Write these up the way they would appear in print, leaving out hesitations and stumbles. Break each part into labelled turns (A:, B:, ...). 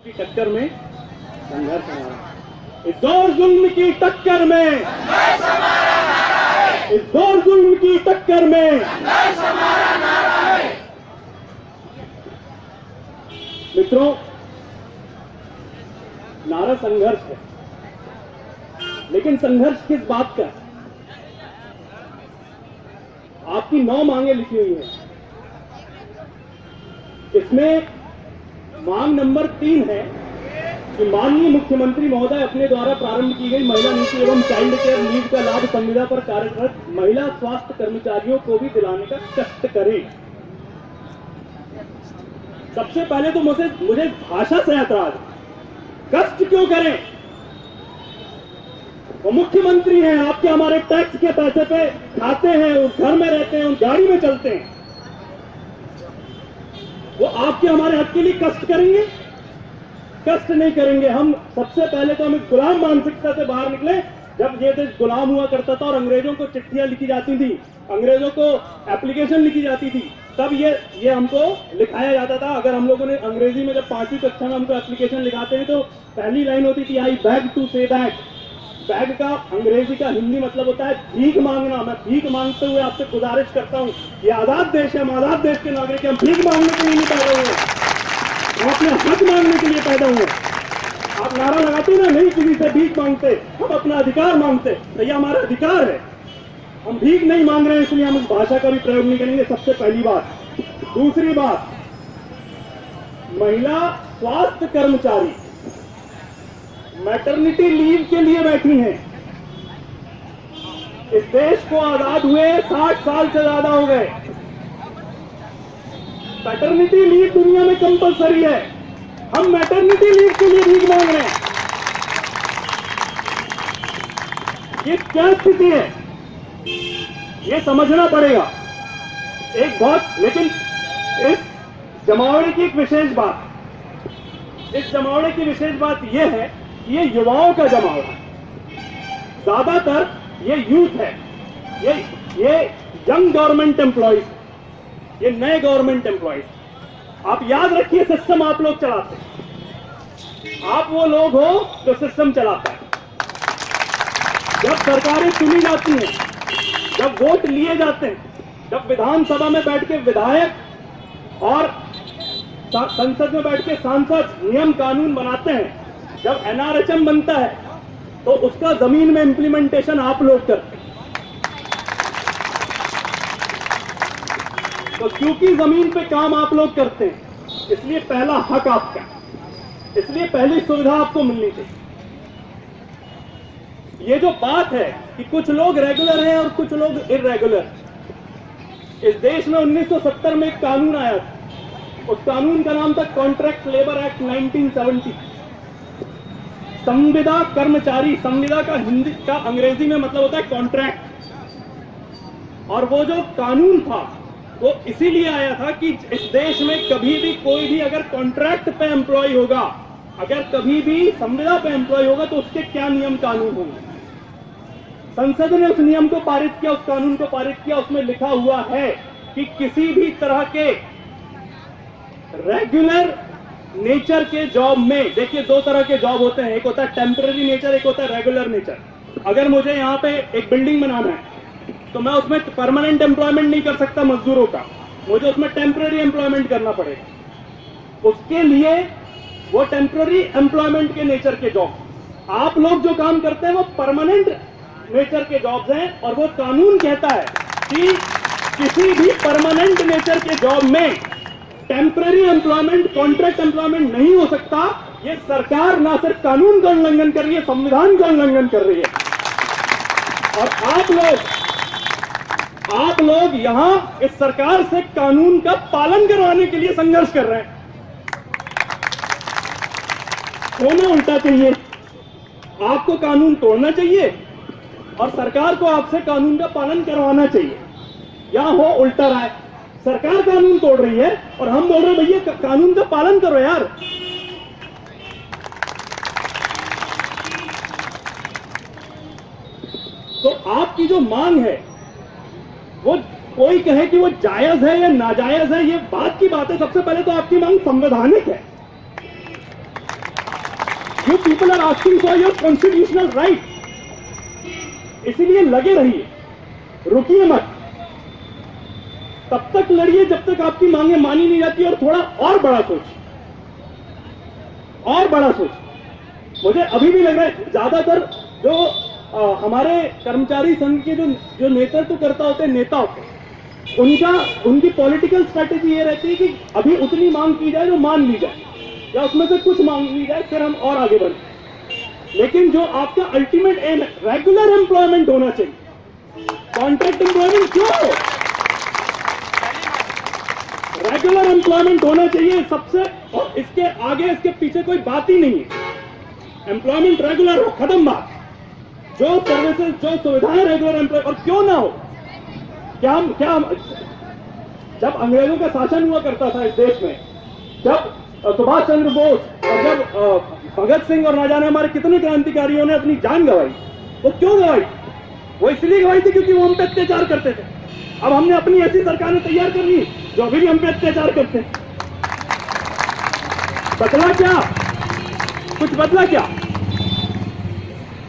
A: की टक्कर में संघर्ष हमारा, इस जोर जुल्म की टक्कर में, इस जोर जुल्म की टक्कर में मित्रों, नारा संघर्ष है, लेकिन संघर्ष किस बात का? आपकी 9 मांगे लिखी हुई हैं। इसमें मांग नंबर 3 है कि माननीय मुख्यमंत्री महोदय अपने द्वारा प्रारंभ की गई महिला नीति एवं चाइल्ड केयर लीव का लाभ संविदा पर कार्यरत महिला स्वास्थ्य कर्मचारियों को भी दिलाने का कष्ट करें। सबसे पहले तो मुझे भाषा से ऐतराज, कष्ट क्यों करें? वो मुख्यमंत्री हैं, आपके हमारे टैक्स के पैसे पे खाते हैं, उस घर में रहते हैं, उस गाड़ी में चलते हैं, वो आपके हमारे हक के लिए कष्ट करेंगे? कष्ट नहीं करेंगे। हम सबसे पहले तो हम एक गुलाम मानसिकता से बाहर निकले। जब ये देश गुलाम हुआ करता था और अंग्रेजों को चिट्ठियां लिखी जाती थी, अंग्रेजों को एप्लीकेशन लिखी जाती थी, तब ये हमको लिखाया जाता था। अगर हम लोगों ने अंग्रेजी में जब 5वीं कक्षा में हमको एप्लीकेशन लिखाते हैं तो पहली लाइन होती थी, I beg to say that. Beg का अंग्रेजी का हिंदी मतलब होता है भीख मांगना। मैं भीख मांगते हुए आपसे गुजारिश करता हूं, ये आजाद देश है, हम आजाद देश के नागरिक, हम भीख मांगने के लिए नहीं पैदा हुए, हम अपने हक मांगने के लिए पैदा हुए। आप नारा लगाते ना, नहीं किसी से भीख मांगते, हम अपना अधिकार मांगते, तो ये हमारा अधिकार है। हम भीख नहीं मांग रहे हैं, इसलिए हम इस भाषा का भी प्रयोग नहीं करेंगे, सबसे पहली बात। दूसरी बात, महिला स्वास्थ्य कर्मचारी मैटरनिटी लीव के लिए बैठी हैं। इस देश को आजाद हुए 60 साल से ज्यादा हो गए। मैटरनिटी लीव दुनिया में कंपलसरी है, हम मैटरनिटी लीव के लिए भीख मांग रहे हैं। ये क्या स्थिति है, ये समझना पड़ेगा। एक बहुत, लेकिन इस जमावड़े की एक विशेष बात, इस जमावड़े की विशेष बात यह है कि ये युवाओं का जमावड़ा है, ज्यादातर ये यूथ है, ये यंग गवर्नमेंट एम्प्लॉइज, ये नए गवर्नमेंट एम्प्लॉइज। आप याद रखिए, सिस्टम आप लोग चलाते हैं, आप वो लोग हो जो सिस्टम चलाता है। जब सरकारें चुनी जाती हैं, जब वोट लिए जाते हैं, जब विधानसभा में बैठ के विधायक और संसद में बैठ के सांसद नियम कानून बनाते हैं, जब एनआरएचएम बनता है, तो उसका जमीन में इंप्लीमेंटेशन आप लोग करते हैं। तो क्योंकि जमीन पे काम आप लोग करते हैं, इसलिए पहला हक आपका, इसलिए पहली सुविधा आपको मिलनी चाहिए। ये जो बात है कि कुछ लोग रेगुलर हैं और कुछ लोग इर्रेगुलर, इस देश में 1970 में एक कानून आया था, उस कानून का नाम था कॉन्ट्रैक्ट लेबर एक्ट 1970। संविदा कर्मचारी, संविदा का हिंदी का अंग्रेजी में मतलब होता है कॉन्ट्रैक्ट। और वो जो कानून था वो इसीलिए आया था कि इस देश में कभी भी कोई भी अगर कॉन्ट्रैक्ट पे एम्प्लॉय होगा, अगर कभी भी संविदा पे एम्प्लॉय होगा, तो उसके क्या नियम कानून होंगे। संसद ने उस नियम को पारित किया, उस कानून को पारित किया। उसमें लिखा हुआ है कि किसी भी तरह के रेगुलर नेचर के जॉब में, देखिए 2 तरह के जॉब होते हैं, एक होता है टेम्पररी नेचर, एक होता है रेगुलर नेचर। अगर मुझे यहाँ पे एक बिल्डिंग बनाना है तो मैं उसमें परमानेंट एम्प्लॉयमेंट नहीं कर सकता मजदूरों का, मुझे उसमें टेम्पररी एम्प्लॉयमेंट करना पड़ेगा। उसके लिए वो टेम्पररी एम्प्लॉयमेंट के नेचर के जॉब। आप लोग जो काम करते हैं वो परमानेंट नेचर के जॉब्स हैं, और वो कानून कहता है कि किसी भी परमानेंट नेचर के जॉब में टेम्पररी एम्प्लॉयमेंट, कॉन्ट्रैक्ट एम्प्लॉयमेंट नहीं हो सकता। ये सरकार ना सिर्फ कानून का उल्लंघन कर रही है, संविधान का उल्लंघन कर रही है। और आप लोग यहां इस सरकार से कानून का पालन करवाने के लिए संघर्ष कर रहे हैं। होना उल्टा चाहिए, आपको कानून तोड़ना चाहिए और सरकार को आपसे कानून का पालन करवाना चाहिए। यहां हो उल्टा रहा है, सरकार कानून तोड़ रही है और हम बोल रहे हैं भैया कानून का पालन करो यार। तो आपकी जो मांग है वो कोई कहे कि वो जायज है या नाजायज है, ये बात की बात है। सबसे पहले तो आपकी मांग संवैधानिक है। You people are asking for your constitutional right. इसीलिए लगे रहिए, रुकिए मत, तब तक लड़िए जब तक आपकी मांगे मानी नहीं जाती। और थोड़ा और बड़ा सोचिए, और बड़ा सोचिए। मुझे अभी भी लग रहा है ज्यादातर जो हमारे कर्मचारी संघ के जो नेतृत्व करता होते हैं, नेता होते हैं, उनकी पॉलिटिकल स्ट्रैटेजी ये रहती है कि अभी उतनी मांग की जाए जो मान ली जाए, या उसमें से कुछ मांग ली जाए, फिर हम और आगे बढ़ें। लेकिन जो आपका अल्टीमेट एम है, रेगुलर एम्प्लॉयमेंट होना चाहिए। कॉन्ट्रैक्ट एम्प्लॉयमेंट क्यों? रेगुलर एम्प्लॉयमेंट होना चाहिए सबसे, और इसके आगे इसके पीछे कोई बात ही नहीं है। एम्प्लॉयमेंट रेगुलर हो, खत्म बात। जो सर्विसेज, जो सुविधाएं रेगुलर एम्प्लॉय, और क्यों ना हो, क्या जब अंग्रेजों का शासन हुआ करता था इस देश में, जब सुभाष चंद्र बोस और जब भगत सिंह और ना जाने हमारे कितने क्रांतिकारियों ने अपनी जान गंवाई, वो क्यों गंवाई? वो इसलिए गंवाई थी क्योंकि वो हम पे अत्याचार करते थे। अब हमने अपनी ऐसी सरकारें तैयार कर ली जो अभी भी हम पे अत्याचार करते हैं। बदला क्या? कुछ बदला क्या?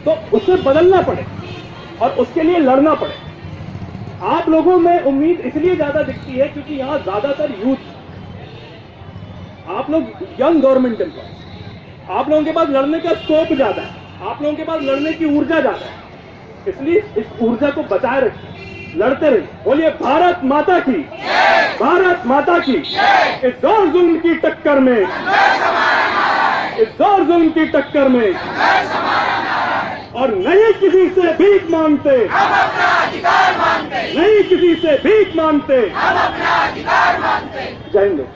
A: तो उससे बदलना पड़े और उसके लिए लड़ना पड़े। आप लोगों में उम्मीद इसलिए ज्यादा दिखती है क्योंकि यहां ज्यादातर यूथ, आप लोग यंग गवर्नमेंट एम्प्लॉय, आप लोगों के पास लड़ने का स्कोप ज्यादा है, आप लोगों के पास लड़ने की ऊर्जा ज्यादा है। इसलिए इस ऊर्जा को बचाए रखिए, लड़ते रहिए। बोलिए भारत माता की, भारत माता की। इस जोर जुल्म की टक्कर में, इस जोर जुल्म की टक्कर में, और नहीं किसी से भीख मांगते, हम अपना अधिकार मांगते, नहीं किसी से भीख मांगते, हम अपना अधिकार मांगते। जय हिंद।